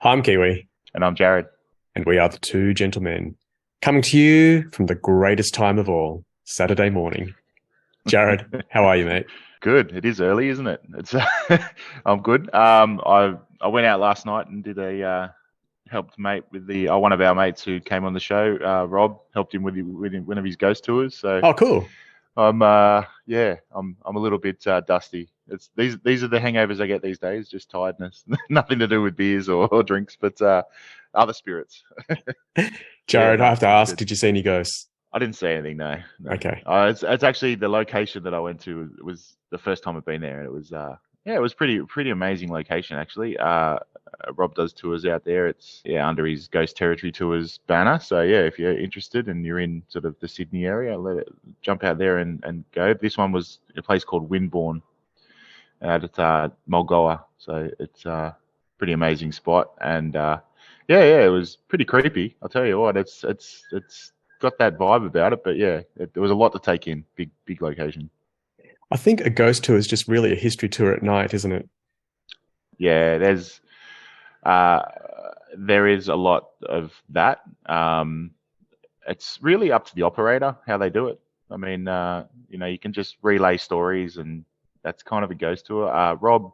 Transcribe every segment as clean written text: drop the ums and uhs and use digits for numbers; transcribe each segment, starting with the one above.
I'm Kiwi, And I'm Jarad. and we are the two gentlemen coming to you from the greatest time of all, Saturday morning. Jarad, how are you, mate? Good. It is early, isn't it? It's I'm good. I went out last night and did a helped mate with the one of our mates who came on the show. Rob helped him with one of his ghost tours. So Oh, cool. I'm a little bit dusty. It's these are the hangovers I get these days. Just tiredness. Nothing to do with beers or drinks, but other spirits. Yeah, Jarad, I no, have to it was ask, good. did you see any ghosts? I didn't see anything, no, no. Okay. It's actually the location that I went to was the first time I've been there, and it was yeah, it was pretty amazing location actually. Rob does tours out there. It's under his Ghost Territory Tours banner. So yeah, if you're interested and you're in sort of the Sydney area, jump out there and go. This one was a place called Windbourne out at Mulgoa. So it's a pretty amazing spot, and yeah, it was pretty creepy. I'll tell you what, it's got that vibe about it, but yeah, there was a lot to take in. Big location. I think a ghost tour is just really a history tour at night, isn't it? Yeah, uh, there is a lot of that. It's really up to the operator how they do it. I mean, you can just relay stories, and that's kind of a ghost tour. Rob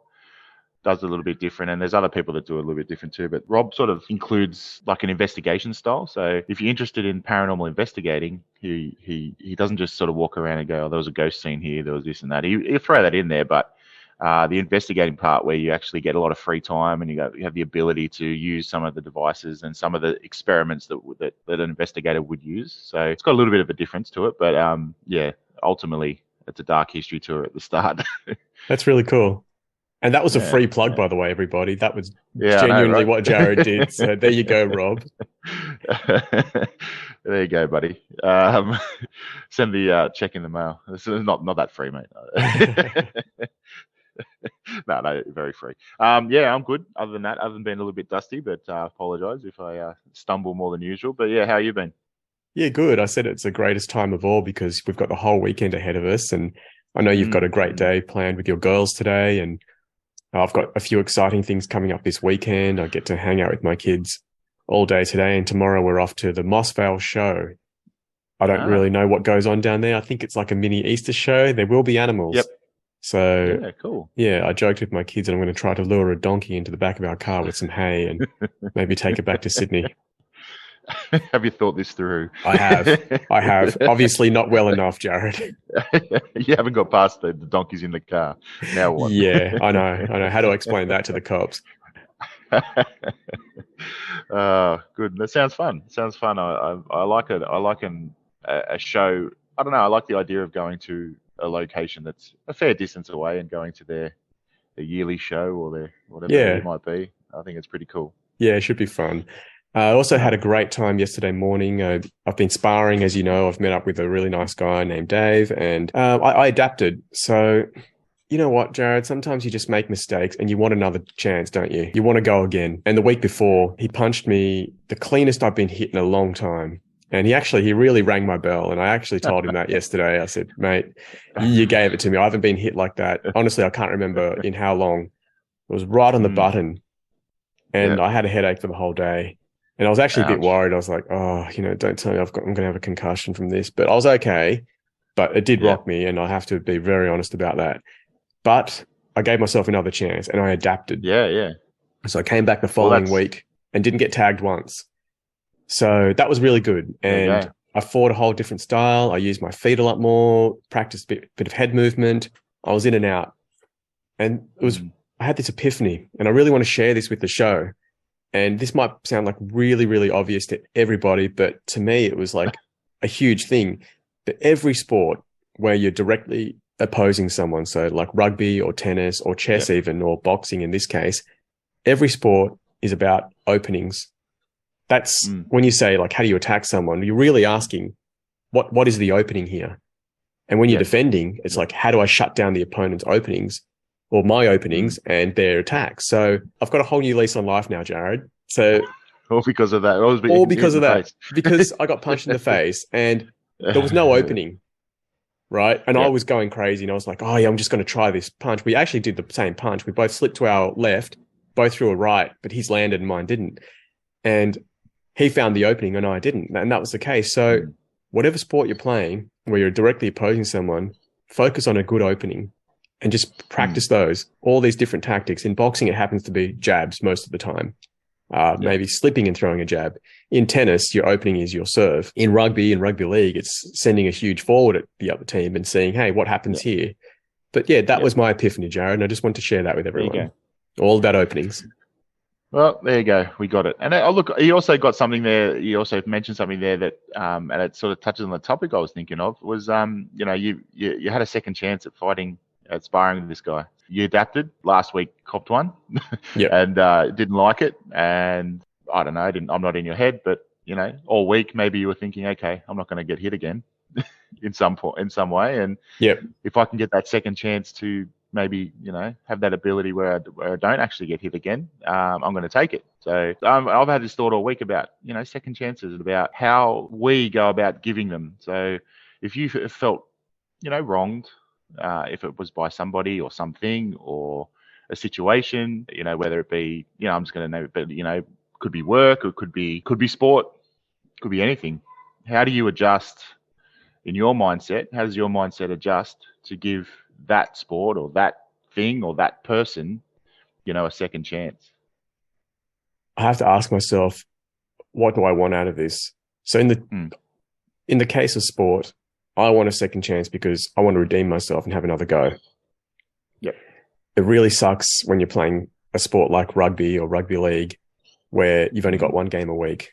does a little bit different, and there's other people that do a little bit different too. But Rob sort of includes like an investigation style. So if you're interested in paranormal investigating, he doesn't just sort of walk around and go, "Oh, there was a ghost scene here, there was this and that." He'll throw that in there, but the investigating part where you actually get a lot of free time and you have the ability to use some of the devices and some of the experiments that an investigator would use. So it's got a little bit of a difference to it, but yeah, ultimately it's a dark history tour at the start. That's really cool. And that was a Yeah, free plug, yeah, by the way, everybody. That was yeah. I know, genuinely right? what Jarad did. So there you go, Rob. There you go, buddy. Send the check in the mail. This is not that free, mate. No, very free. Yeah, I'm good. Other than that, other than being a little bit dusty, but apologise if I stumble more than usual. But yeah, how you been? Yeah, good. I said it's the greatest time of all because we've got the whole weekend ahead of us. And I know you've got a great Mm. day planned with your girls today. And I've got a few exciting things coming up this weekend. I get to hang out with my kids all day today. And tomorrow we're off to the Mossvale show. I don't Ah, really know what goes on down there. I think it's like a mini Easter show. There will be yep. animals. So Yeah, cool. yeah, I joked with my kids and I'm going to try to lure a donkey into the back of our car with some hay and maybe take it back to Sydney. Have you thought this through? I have. I have. Obviously not well enough, Jarad. You haven't got past the donkeys in the car. Now what? Yeah, I know. I know. How do I explain that to the cops? Good. That sounds fun. Sounds fun. I like it. I like a show. I don't know. I like the idea of going to a location that's a fair distance away and going to their yearly show or their whatever it Yeah. might be. I think it's pretty cool. Yeah, it should be fun. I also had a Um, great time yesterday morning. I've been sparring, as you know. I've met up with a really nice guy named Dave, and I adapted. So, you know what, Jarad? Sometimes you just make mistakes and you want another chance, don't you? You want to go again. And the week before, he punched me the cleanest I've been hit in a long time. And he really rang my bell. And I actually told him that yesterday. I said, mate, you gave it to me. I haven't been hit like that. Honestly, I can't remember in how long. It was right on the mm, button. yeah. And I had a headache for the whole day. And I was actually a bit Ouch. worried. I was like, oh, don't tell me I'm going to have a concussion from this. But I was okay. But it did Yeah. rock me. And I have to be very honest about that. But I gave myself another chance and I adapted. Yeah. Yeah. So I came back the Well, following week and didn't get tagged once. So that was really good. there you And go. I fought a whole different style. I used my feet a lot more, practiced a bit of head movement. I was in and out. And Mm, I had this epiphany and I really want to share this with the show. And this might sound like really, really obvious to everybody, but to me, it was like a huge thing. But every sport where you're directly opposing someone, so like rugby or tennis or yeah. chess even, or boxing in this case, every sport is about openings. That's Mm, when you say, like, how do you attack someone? You're really asking, what is the opening here? And when you're yeah. defending, it's Yeah. like, how do I shut down the opponent's openings or my Mm. openings and their attacks? So I've got a whole new lease on life now, Jarad. So All because of that. Always be all hit because in of the that, face. because I got punched in the face and there was no opening, right? And I Yeah. was going crazy and I was like, oh yeah, I'm just going to try this punch. We actually did the same punch. We both slipped to our left both threw a right, but his landed and mine didn't. And he found the opening and I didn't. And that was the case. So whatever sport you're playing, where you're directly opposing someone, focus on a good opening and just practice those, all these different tactics. In boxing, it happens to be jabs most of the time. Maybe slipping and throwing a jab. In tennis, your opening is your serve. In rugby and rugby league, it's sending a huge forward at the other team and saying, hey, what happens here? But yeah, that was my epiphany, Jarad, and I just want to share that with everyone. There you go. All about openings. Well, there you go. We got it. And look, you also got something there. You also mentioned something there that, and it sort of touches on the topic I was thinking of, was, you had a second chance at sparring with this guy. You adapted last week, copped one, and didn't like it. And I don't know, I'm not in your head, but all week maybe you were thinking, okay, I'm not going to get hit again in some way. And if I can get that second chance to maybe have that ability where I don't actually get hit again, I'm going to take it. So I've had this thought all week about second chances and about how we go about giving them. So if you felt wronged, if it was by somebody or something or a situation, whether it be, I'm just going to name it, but, could be work, or could be sport, could be anything. How do you adjust in your mindset? How does your mindset adjust to give that sport or that thing or that person, a second chance? I have to ask myself, what do I want out of this? So in the case of sport, I want a second chance because I want to redeem myself and have another go. Yep. It really sucks when you're playing a sport like rugby or rugby league where you've only got one game a week.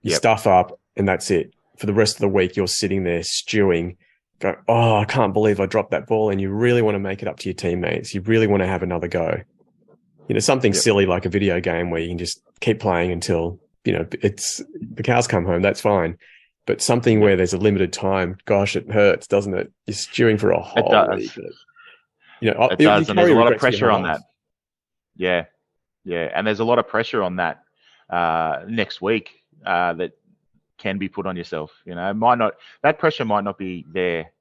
You stuff up and that's it. For the rest of the week, you're sitting there stewing, go, oh, I can't believe I dropped that ball. And you really want to make it up to your teammates. You really want to have another go. Something silly like a video game where you can just keep playing until, it's the cows come home. That's fine. But something where there's a limited time, gosh, it hurts, doesn't it? You're stewing for a whole week. It does, and there's a lot of pressure on that. Yeah. And there's a lot of pressure on that next week that can be put on yourself. That pressure might not be there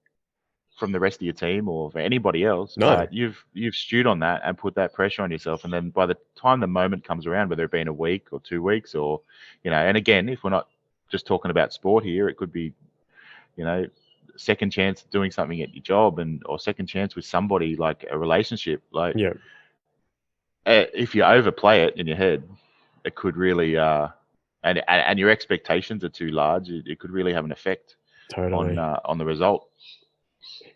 from the rest of your team or for anybody else. No. But you've stewed on that and put that pressure on yourself. And then by the time the moment comes around, whether it be in a week or 2 weeks or, and again, if we're not just talking about sport here, it could be, second chance doing something at your job or second chance with somebody, like a relationship. Like, if you overplay it in your head, it could really, and your expectations are too large, it could really have an effect on the result.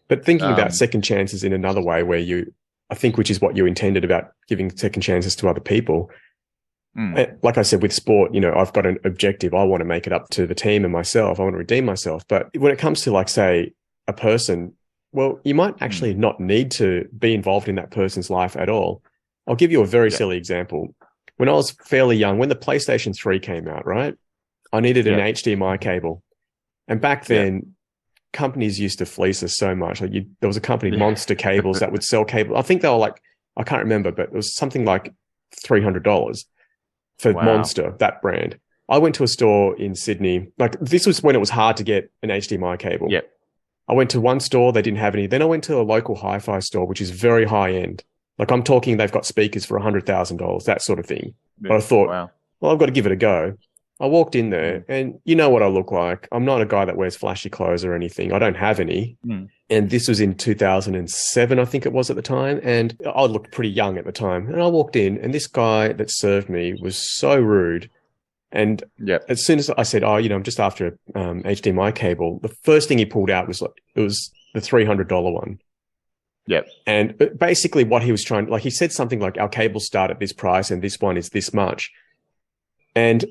But thinking about second chances in another way where I think, which is what you intended about giving second chances to other people. Like I said, with sport, I've got an objective. I want to make it up to the team and myself. I want to redeem myself. But when it comes to, like, say, a person, well, you might actually not need to be involved in that person's life at all. I'll give you a very silly example. When I was fairly young, when the PlayStation 3 came out, right, I needed an HDMI cable. And back then, companies used to fleece us so much. Like there was a company, Monster Cables, that would sell cable. I think they were like, I can't remember, but it was something like $300 for Monster, that brand. I went to a store in Sydney. Like, this was when it was hard to get an HDMI cable. Yep. I went to one store, they didn't have any. Then I went to a local hi-fi store, which is very high end. Like, I'm talking, they've got speakers for $100,000, that sort of thing. But I thought, well, I've got to give it a go. I walked in there and you know what I look like. I'm not a guy that wears flashy clothes or anything. I don't have any. And this was in 2007, I think it was at the time. And I looked pretty young at the time. And I walked in and this guy that served me was so rude. And as soon as I said, I'm just after a HDMI cable, the first thing he pulled out was it was the $300 one. Yep. And basically what he was trying, like, he said something like, our cables start at this price and this one is this much. And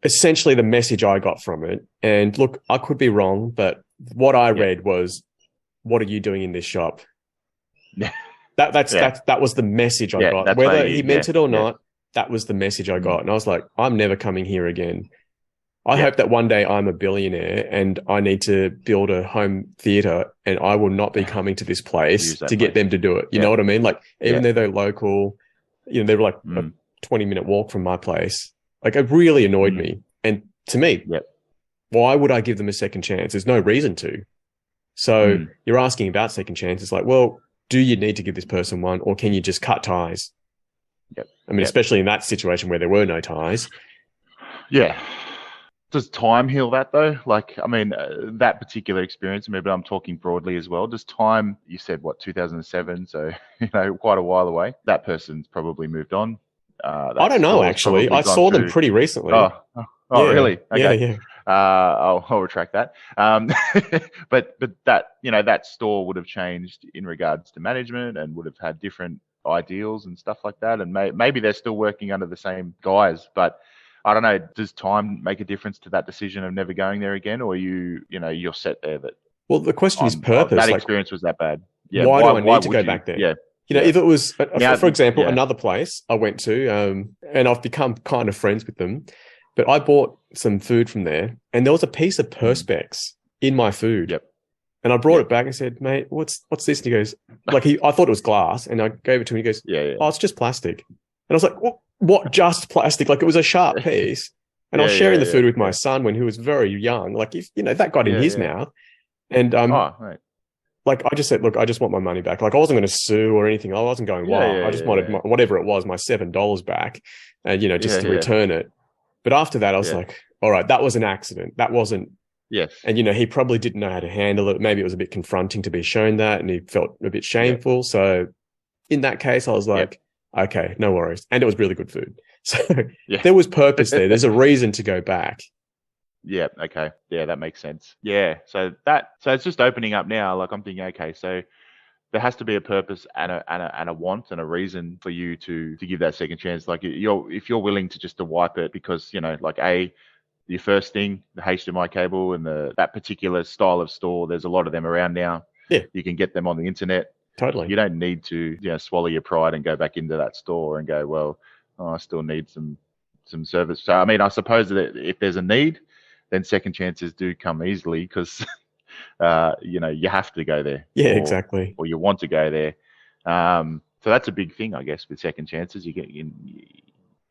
essentially the message I got from it, and look, I could be wrong, but what I read was, what are you doing in this shop? That was the message I got. Whether he meant it or not, that was the message I got. And I was like, I'm never coming here again. I hope that one day I'm a billionaire and I need to build a home theater and I will not be coming to this place to get them to do it. You know what I mean? Like, even though they're local, they're like a 20-minute walk from my place. Like, it really annoyed me. And to me, why would I give them a second chance? There's no reason to. So you're asking about second chances. Like, well, do you need to give this person one, or can you just cut ties? Yep. I mean, Yep. especially in that situation where there were no ties. Yeah. Does time heal that though? Like, I mean, that particular experience, maybe I'm talking broadly as well. Does time, you said what, 2007, so, quite a while away. That person's probably moved on. I That don't know, store's actually. probably I gone saw them through. pretty recently. Oh, Yeah, really? yeah, Okay. yeah. I'll retract that. But that, that store would have changed in regards to management and would have had different ideals and stuff like that. And maybe they're still working under the same guise, but I don't know. Does time make a difference to that decision of never going there again, or you're set there that Well, the question is that purpose. Like, experience was that bad? Yeah. why Why? do I Why need to would go you? back there? Yeah. Yeah. If it was, Now, for example, yeah. another place I went to, and I've become kind of friends with them, but I bought some food from there, and there was a piece of perspex in my food. Yep. And I brought it back and said, "Mate, what's this?" And he goes, I thought it was glass, and I gave it to him. He goes, Yeah. "Oh, it's just plastic." And I was like, "What? Just plastic?" Like, it was a sharp piece. And I was sharing the food with my son when he was very young. Like, if that got in his mouth, and Oh, right. like, I just said, "Look, I just want my money back." Like, I wasn't going to sue or anything. I wasn't going wild. I just wanted whatever it was, my $7 back, and just to return it. But after that, I was like, "All right, that was an accident. That wasn't." Yes. And he probably didn't know how to handle it. Maybe it was a bit confronting to be shown that, and he felt a bit shameful. So, in that case, I was like, "Okay, no worries." And it was really good food. So there was purpose there. There's a reason to go back. Yeah. Okay. Yeah, that makes sense. Yeah. So it's just opening up now. Like, I'm thinking, okay, so there has to be a purpose and a want and a reason for you to give that second chance. Like, if you're willing to just to wipe it because like your first thing, the HDMI cable and that particular style of store, there's a lot of them around now. Yeah, you can get them on the internet. Totally. You don't need to swallow your pride and go back into that store and go, well, I still need some service. So I mean, I suppose that if there's a need, then second chances do come easily because you have to go there. Yeah, exactly. Or you want to go there. So that's a big thing, I guess, with second chances. You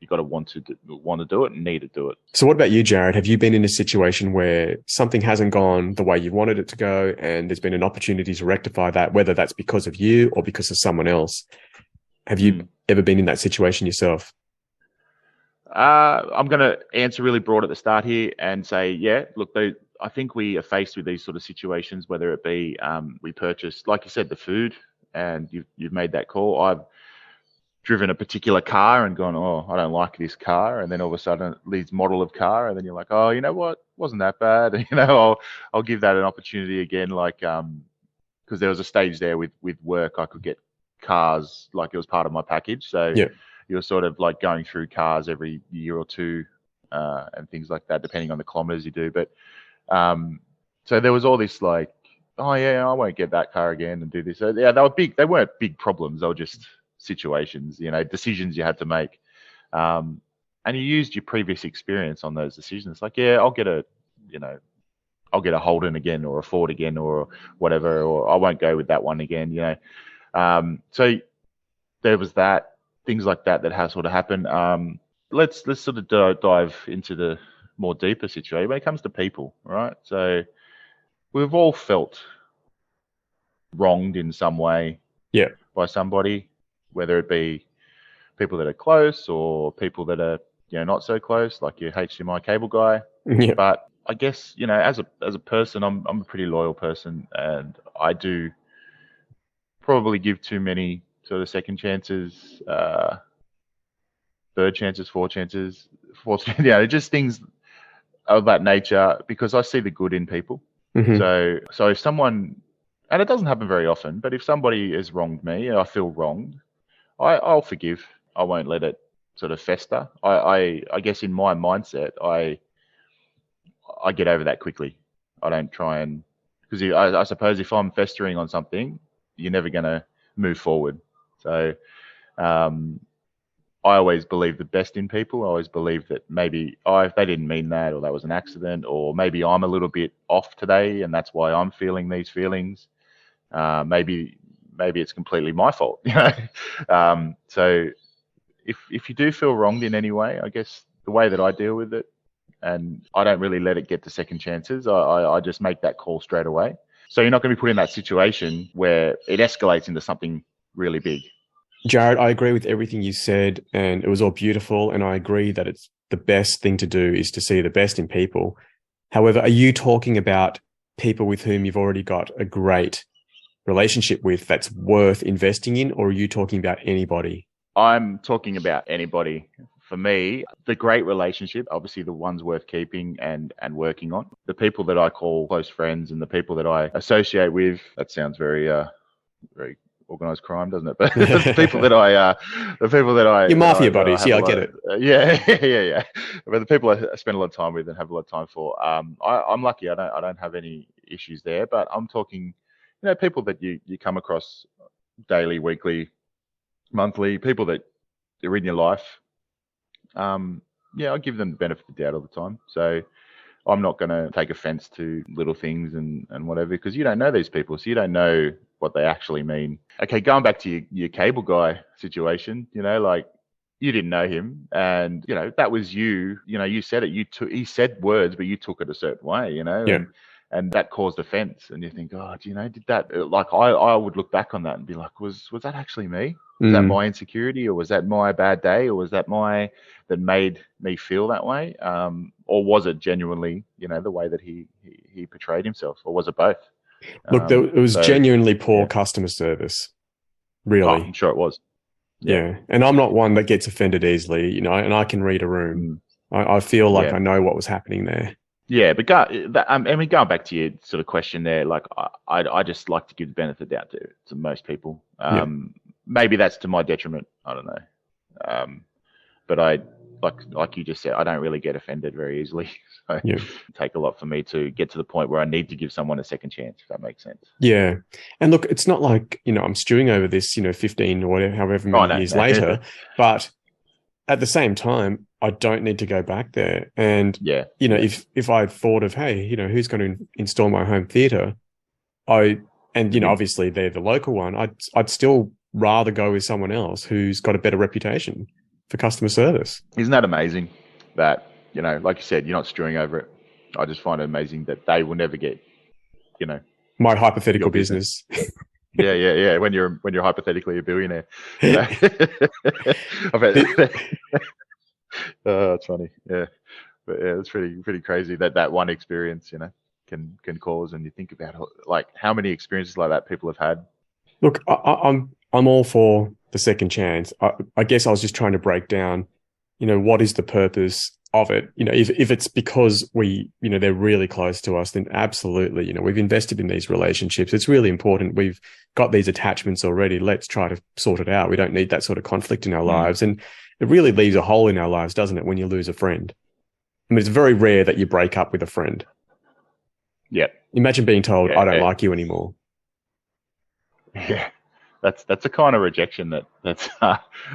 got to want to do it and need to do it. So what about you, Jarad? Have you been in a situation where something hasn't gone the way you wanted it to go and there's been an opportunity to rectify that, whether that's because of you or because of someone else? Have you ever been in that situation yourself? I'm going to answer really broad at the start here and say, look, I think we are faced with these sort of situations, whether it be we purchased, like you said, the food and you've made that call. I've driven a particular car and gone, oh, I don't like this car. And then all of a sudden it leads model of car. And then you're like, oh, you know what? Wasn't that bad. And, I'll give that an opportunity again. Like, because there was a stage there with work, I could get cars, like it was part of my package. So you're sort of like going through cars every year or two and things like that, depending on the kilometers you do. But so there was all this like, oh yeah, I won't get that car again and do this. So yeah, they weren't big problems. They were just situations, decisions you had to make. And you used your previous experience on those decisions. Like, yeah, I'll get a Holden again or a Ford again or whatever, or I won't go with that one again, So there was things like that has sort of happened. Let's sort of dive into the more deeper situation when it comes to people, right? So we've all felt wronged in some way by somebody, whether it be people that are close or people that are not so close, like your HDMI cable guy. But I guess as a person, I'm a pretty loyal person, and I do probably give too many sort of second chances, third chances, fourth chances, just things of that nature, because I see the good in people. So if someone, and it doesn't happen very often, but if somebody has wronged me and I feel wronged, I'll forgive. I won't let it sort of fester. I guess in my mindset, I get over that quickly. I don't try and, because I suppose if I'm festering on something, you're never going to move forward. So I always believe the best in people. I always believe that maybe if they didn't mean that, or that was an accident, or maybe I'm a little bit off today and that's why I'm feeling these feelings. Maybe it's completely my fault. So if you do feel wronged in any way, I guess the way that I deal with it, and I don't really let it get to second chances. I just make that call straight away. So you're not going to be put in that situation where it escalates into something really big. Jarad, I agree with everything you said, and it was all beautiful. And I agree that it's the best thing to do is to see the best in people. However, are you talking about people with whom you've already got a great relationship with that's worth investing in, or are you talking about anybody? I'm talking about anybody. For me, the great relationship, obviously the ones worth keeping and working on. The people that I call close friends and the people that I associate with, that sounds very very organized crime, doesn't it? But the people that Your mafia that I buddies. have Yeah, a I lot get of, it. yeah. But the people I spend a lot of time with and have a lot of time for, I'm lucky. I don't have any issues there. But I'm talking, people that you come across daily, weekly, monthly, people that are in your life. I give them the benefit of the doubt all the time. So I'm not going to take offense to little things and whatever, because you don't know these people, so you don't know what they actually mean. Okay, going back to your cable guy situation, like you didn't know him, and that was you. You said it. He said words, but you took it a certain way. Yeah. And that caused offense. And you think, oh, did that? Like I would look back on that and be like, was that actually me? Was that my insecurity, or was that my bad day, or was that that made me feel that way? Or was it genuinely, the way that he portrayed himself, or was it both? Look, it was So genuinely poor yeah, customer service. I'm Really. sure it was. Yeah. And I'm not one that gets offended easily, and I can read a room. Mm, I feel like yeah, I know what was happening there. yeah. But going back to your sort of question there, like I just like to give the benefit of the doubt to most people. Yeah. Maybe that's to my detriment. I don't know. But I like you just said, I don't really get offended very easily. So Yeah. it take a lot for me to get to the point where I need to give someone a second chance, if that makes sense. Yeah. And look, it's not like, I'm stewing over this, 15 or whatever, however many years No. later, but at the same time, I don't need to go back there. And, Yeah. if I thought of, hey, who's going to install my home theater, obviously they're the local one, I'd still rather go with someone else who's got a better reputation for customer service. Isn't that amazing that, like you said, you're not stewing over it? I just find it amazing that they will never get, My hypothetical your business. Yeah. When you're hypothetically a billionaire. I bet. Oh, it's funny. Yeah. But yeah, it's pretty crazy that one experience, can cause, and you think about like how many experiences like that people have had. Look, I'm all for the second chance. I guess I was just trying to break down, what is the purpose of it? If it's because they're really close to us, then absolutely, we've invested in these relationships. It's really important. We've got these attachments already. Let's try to sort it out. We don't need that sort of conflict in our lives. And it really leaves a hole in our lives, doesn't it, when you lose a friend? I mean, it's very rare that you break up with a friend. Yeah. Imagine being told, I don't like you anymore. Yeah. That's a kind of rejection that's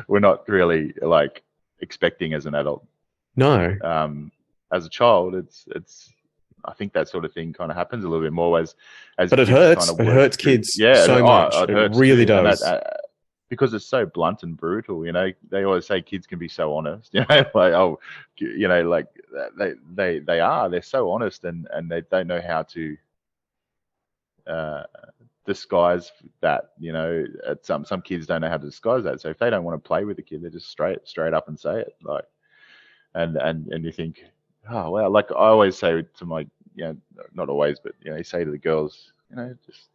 we're not really like expecting as an adult. No. As a child, it's I think that sort of thing kind of happens a little bit more as but it kids hurts. kind of It hurts kids so much. It hurts really too. does. And because it's so blunt and brutal, they always say kids can be so honest, like, oh, like they're so honest, and they don't know how to disguise that. Some kids don't know how to disguise that. So if they don't want to play with the kid, they just straight up and say it, like, and you think, oh wow, like I always say to my, not always, but you say to the girls, just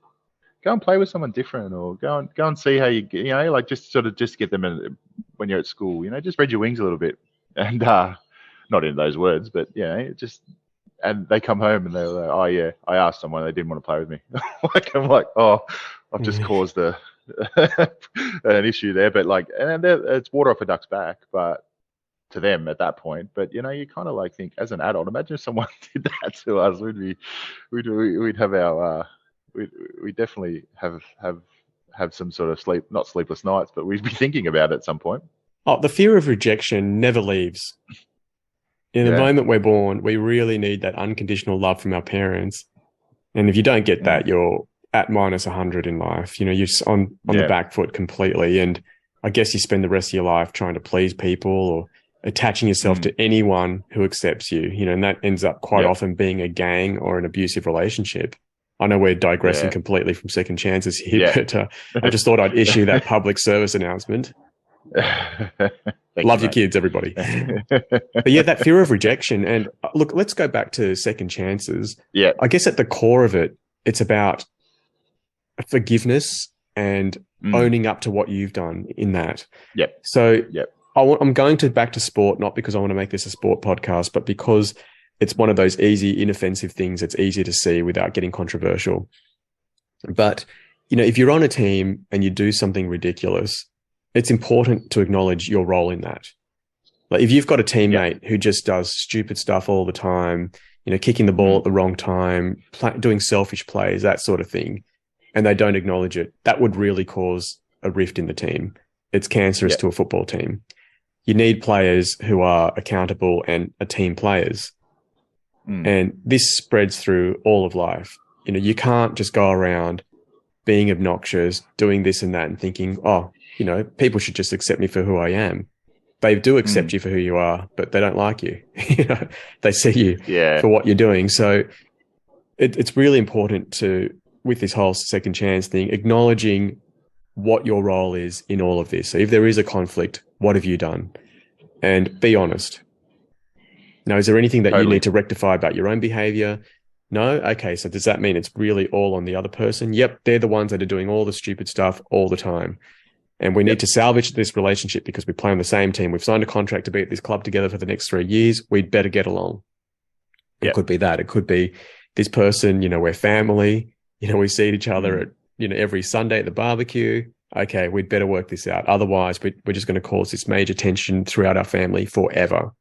go and play with someone different, or go and see how you get, like just sort of just get them in, when you're at school, just spread your wings a little bit, and not in those words, but just. And they come home and they're like, oh yeah, I asked someone, they didn't want to play with me. I'm like, oh, I've just caused an issue there. But like, and it's water off a duck's back, but to them at that point. But you kind of like think, as an adult, imagine if someone did that to us, we'd have our we definitely have some sort of not sleepless nights, but we'd be thinking about it at some point. Oh, the fear of rejection never leaves. In the moment we're born, we really need that unconditional love from our parents. And if you don't get that, you're at minus 100 in life. You're on the back foot completely. And I guess you spend the rest of your life trying to please people or attaching yourself to anyone who accepts you, and that ends up quite often being a gang or an abusive relationship. I know we're digressing Yeah. completely from second chances here, Yeah. but I just thought I'd issue that public service announcement. Thank you, Love your mate. kids, everybody. But yeah, that fear of rejection. And look, let's go back to second chances. Yeah. I guess at the core of it, it's about forgiveness and Mm. owning up to what you've done in that. Yep. So Yep. I'm going back to sport, not because I want to make this a sport podcast, but because it's one of those easy, inoffensive things that's easy to see without getting controversial. But, if you're on a team and you do something ridiculous, it's important to acknowledge your role in that. Like if you've got a teammate who just does stupid stuff all the time, kicking the ball at the wrong time, doing selfish plays, that sort of thing, and they don't acknowledge it, that would really cause a rift in the team. It's cancerous to a football team. You need players who are accountable and are team players. And this spreads through all of life. You can't just go around being obnoxious, doing this and that and thinking, oh, people should just accept me for who I am. They do accept you for who you are, but they don't like you. They see you for what you're doing. So it's really important to, with this whole second chance thing, acknowledging what your role is in all of this. So if there is a conflict, what have you done? And be honest. Now, is there anything that you need to rectify about your own behavior? No? Okay, so does that mean it's really all on the other person? Yep, they're the ones that are doing all the stupid stuff all the time. And we need to salvage this relationship because we play on the same team. We've signed a contract to be at this club together for the next 3 years. We'd better get along. It could be that. It could be this person, we're family. We see each other at, every Sunday at the barbecue. Okay, we'd better work this out. Otherwise, we're just going to cause this major tension throughout our family forever.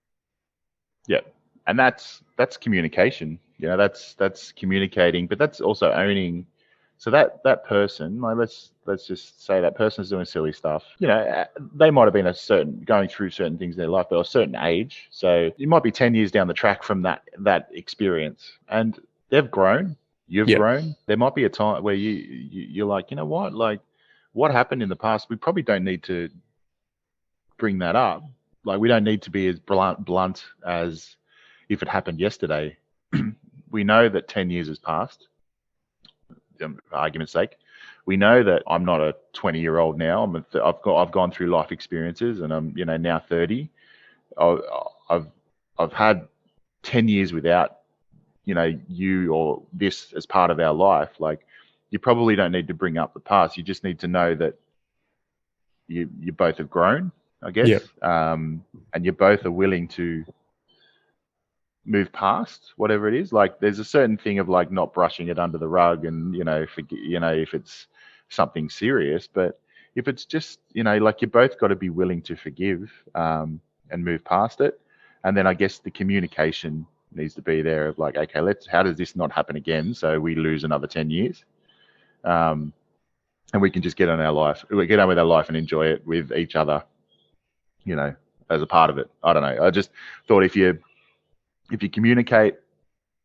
Yeah. And that's communication. That's communicating, but that's also owning. So that person, like let's just say that person's doing silly stuff. They might have been going through certain things in their life, but a certain age. So you might be 10 years down the track from that experience, and they've grown. You've grown. There might be a time where you're like, you know what, like what happened in the past, we probably don't need to bring that up. Like we don't need to be as blunt as if it happened yesterday. We know that 10 years has passed. For argument's sake, we know that I'm not a 20-year-old now. I've gone through life experiences, and I'm now 30. I've had 10 years without you or this as part of our life. Like you probably don't need to bring up the past. You just need to know that you both have grown, I guess, and you both are willing to move past whatever it is. Like there's a certain thing of like not brushing it under the rug and if it's something serious, but if it's just like you both got to be willing to forgive and move past it. And then I guess the communication needs to be there of like, okay, how does this not happen again so we lose another 10 years, and we can just get on with our life and enjoy it with each other, as a part of it. I don't know, I just thought if you communicate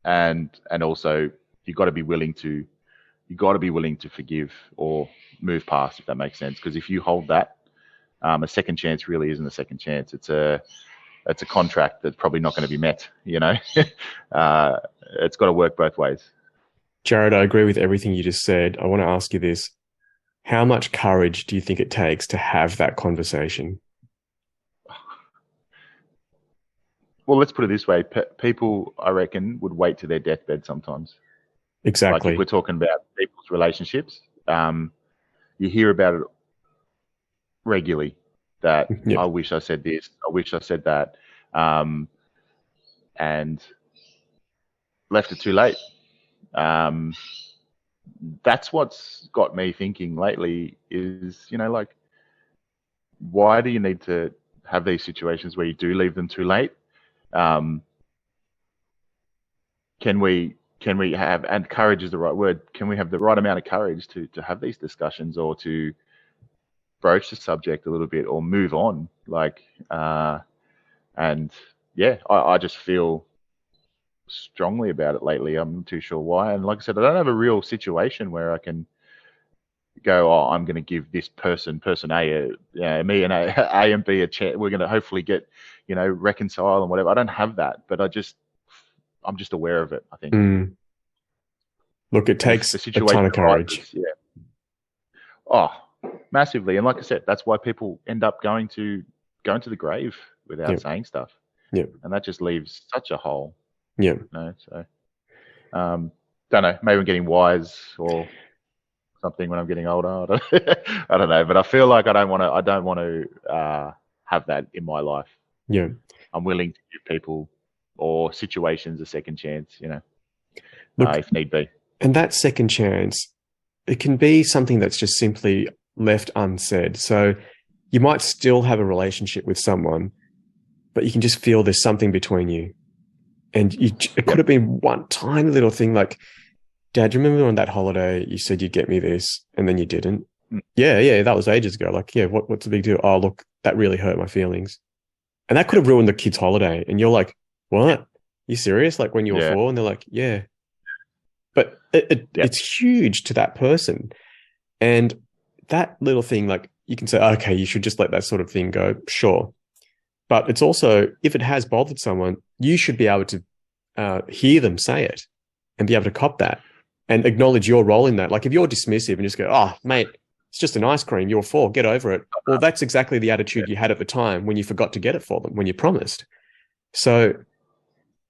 and also you got to be willing to forgive or move past, if that makes sense. Because if you hold that, a second chance really isn't a second chance. It's a contract that's probably not going to be met. It's got to work both ways. Jarad, I agree with everything you just said. I want to ask you this. How much courage do you think it takes to have that conversation? Well, let's put it this way. People, I reckon, would wait to their deathbed sometimes. Exactly. Like if we're talking about people's relationships, you hear about it regularly that I wish I said this, I wish I said that, and left it too late. That's what's got me thinking lately is, like, why do you need to have these situations where you do leave them too late? Can we have, and courage is the right word, can we have the right amount of courage to have these discussions or to broach the subject a little bit or move on? Like, and yeah, I just feel strongly about it lately. I'm not too sure why. And like I said, I don't have a real situation where I can go, oh, I'm going to give this person A, me and A and B a chance. We're going to hopefully get, reconcile and whatever. I don't have that, but I'm just aware of it, I think. Look, it And if takes the a ton situation of courage. arises, yeah. Oh, massively. And like I said, that's why people end up going to the grave without Yep. saying stuff. Yep. And that just leaves such a hole. Yep. You know, so don't know. Maybe I'm getting wise or something when I'm getting older. I don't know. But I feel like I don't want to have that in my life. Yeah. I'm willing to give people or situations a second chance, Look, if need be. and that second chance, it can be something that's just simply left unsaid. So you might still have a relationship with someone, but you can just feel there's something between you. And it could have been one tiny little thing like, Dad, do you remember on that holiday you said you'd get me this and then you didn't? Mm. Yeah, that was ages ago. Like, yeah, what's the big deal? Oh, look, that really hurt my feelings. And that could have ruined the kid's holiday. And you're like, what? You serious? Like when you were 4? And they're like, yeah. But it's huge to that person. And that little thing, like you can say, okay, you should just let that sort of thing go. Sure. But it's also, if it has bothered someone, you should be able to hear them say it and be able to cop that and acknowledge your role in that. Like if you're dismissive and just go, oh, mate, it's just an ice cream, you're 4, get over it. Well, that's exactly the attitude you had at the time when you forgot to get it for them, when you promised. So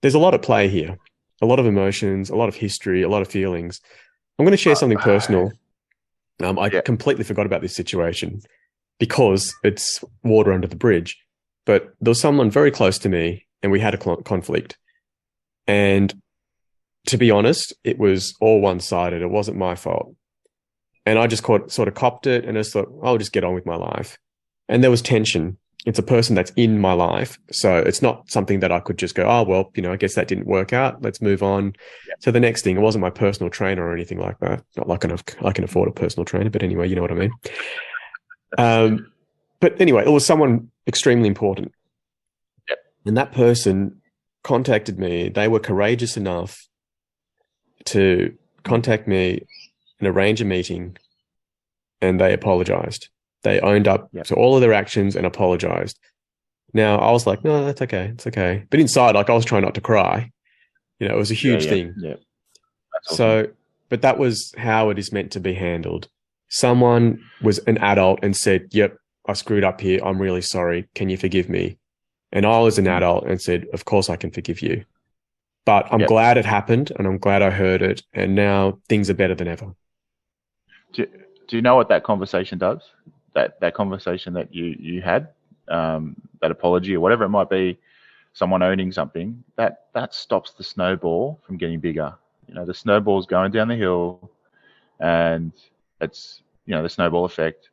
there's a lot at play here, a lot of emotions, a lot of history, a lot of feelings. I'm going to share something personal. I completely forgot about this situation because it's water under the bridge. But there was someone very close to me and we had a conflict. And to be honest, it was all one-sided. It wasn't my fault. And I just sort of copped it and I just thought, I'll just get on with my life. And there was tension. It's a person that's in my life. So it's not something that I could just go, oh, well, I guess that didn't work out. Let's move on to the next thing. It wasn't my personal trainer or anything like that. Not like I can afford a personal trainer, but anyway, you know what I mean? But anyway, it was someone extremely important. Yep. And that person contacted me. They were courageous enough to contact me and arrange a meeting, and they apologized. They owned up to all of their actions and apologized. Now, I was like, no, that's okay. It's okay. But inside, like I was trying not to cry. It was a huge thing. Yeah. So, but that was how it is meant to be handled. Someone was an adult and said, yep, I screwed up here. I'm really sorry. Can you forgive me? And I was an adult and said, of course I can forgive you. But I'm glad it happened and I'm glad I heard it. And now things are better than ever. Do you know what that conversation does? That conversation that you had, that apology or whatever it might be, someone owning something, that stops the snowball from getting bigger. The snowball's going down the hill and it's, the snowball effect.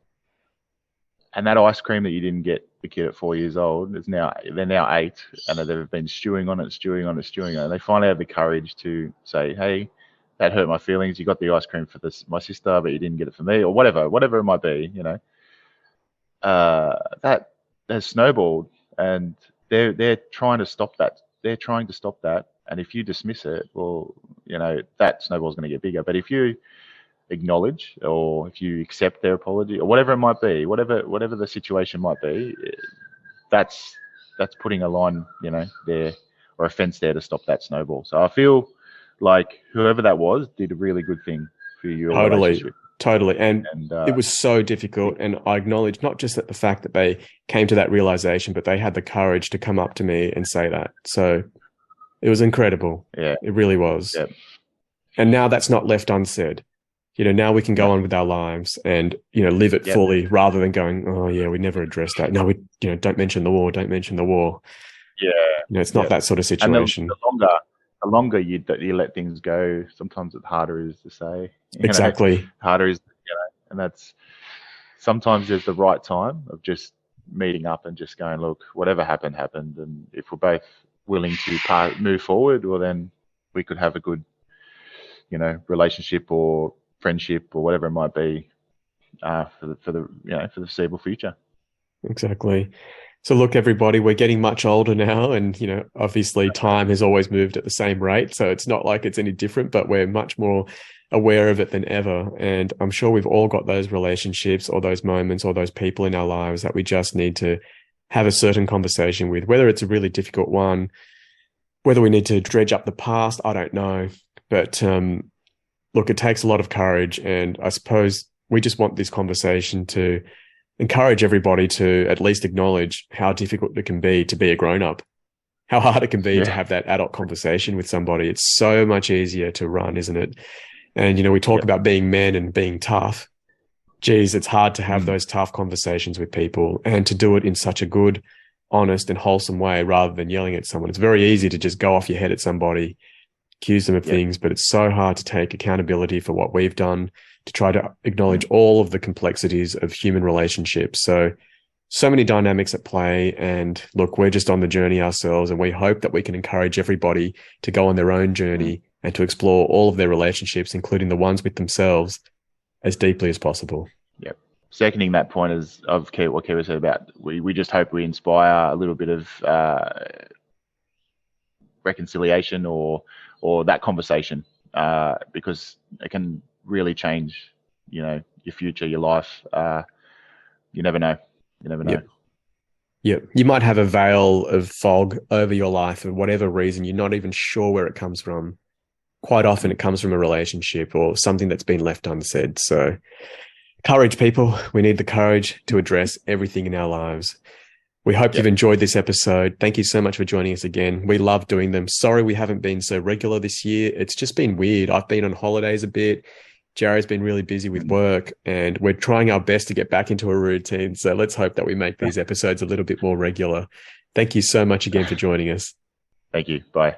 And that ice cream that you didn't get the kid at 4 years old they're now 8 and they've been stewing on it. And they finally have the courage to say, hey, that hurt my feelings. You got the ice cream for my sister, but you didn't get it for me, or whatever it might be. That has snowballed, and they're trying to stop that. They're trying to stop that, and if you dismiss it, well, that snowball's going to get bigger. But if you acknowledge, or if you accept their apology, or whatever it might be, whatever the situation might be, that's putting a line, there, or a fence there to stop that snowball. So I feel like whoever that was did a really good thing for your relationship. Totally. And it was so difficult. And I acknowledge not just that the fact that they came to that realization, but they had the courage to come up to me and say that. So it was incredible. Yeah. It really was. Yeah. And now that's not left unsaid. Now we can go on with our lives and, live it fully rather than going, oh yeah, we never addressed that. No, we, don't mention the war. Don't mention the war. Yeah. It's not that sort of situation. And the longer you let things go, sometimes the harder it is to say. Exactly. Harder is, and that's sometimes there's the right time of just meeting up and just going, look, whatever happened. And if we're both willing to move forward, well, then we could have a good, relationship or friendship or whatever it might be for the foreseeable future. Exactly. So look, everybody, we're getting much older now, and obviously time has always moved at the same rate, so it's not like it's any different, but we're much more aware of it than ever. And I'm sure we've all got those relationships or those moments or those people in our lives that we just need to have a certain conversation with, whether it's a really difficult one, whether we need to dredge up the past, I don't know. But look, it takes a lot of courage. And I suppose we just want this conversation to encourage everybody to at least acknowledge how difficult it can be to be a grown up, how hard it can be to Yeah. have that adult conversation with somebody. It's so much easier to run, isn't it? And, we talk Yep. about being men and being tough. Geez, it's hard to have Mm. those tough conversations with people and to do it in such a good, honest, and wholesome way rather than yelling at someone. It's very easy to just go off your head at somebody, accuse them of Yep. things, but it's so hard to take accountability for what we've done, to try to acknowledge all of the complexities of human relationships. So many dynamics at play. And look, we're just on the journey ourselves, and we hope that we can encourage everybody to go on their own journey and to explore all of their relationships, including the ones with themselves, as deeply as possible. Yep. Seconding that point of what Kiwi said about, we just hope we inspire a little bit of reconciliation or that conversation, because it can really change, your future, your life. You never know. You never know. Yep. Yeah, you might have a veil of fog over your life for whatever reason. You're not even sure where it comes from. Quite often it comes from a relationship or something that's been left unsaid. So courage, people. We need the courage to address everything in our lives. We hope you've enjoyed this episode. Thank you so much for joining us again. We love doing them. Sorry we haven't been so regular this year. It's just been weird. I've been on holidays a bit. Jared's been really busy with work, and we're trying our best to get back into a routine. So let's hope that we make these episodes a little bit more regular. Thank you so much again for joining us. Thank you. Bye.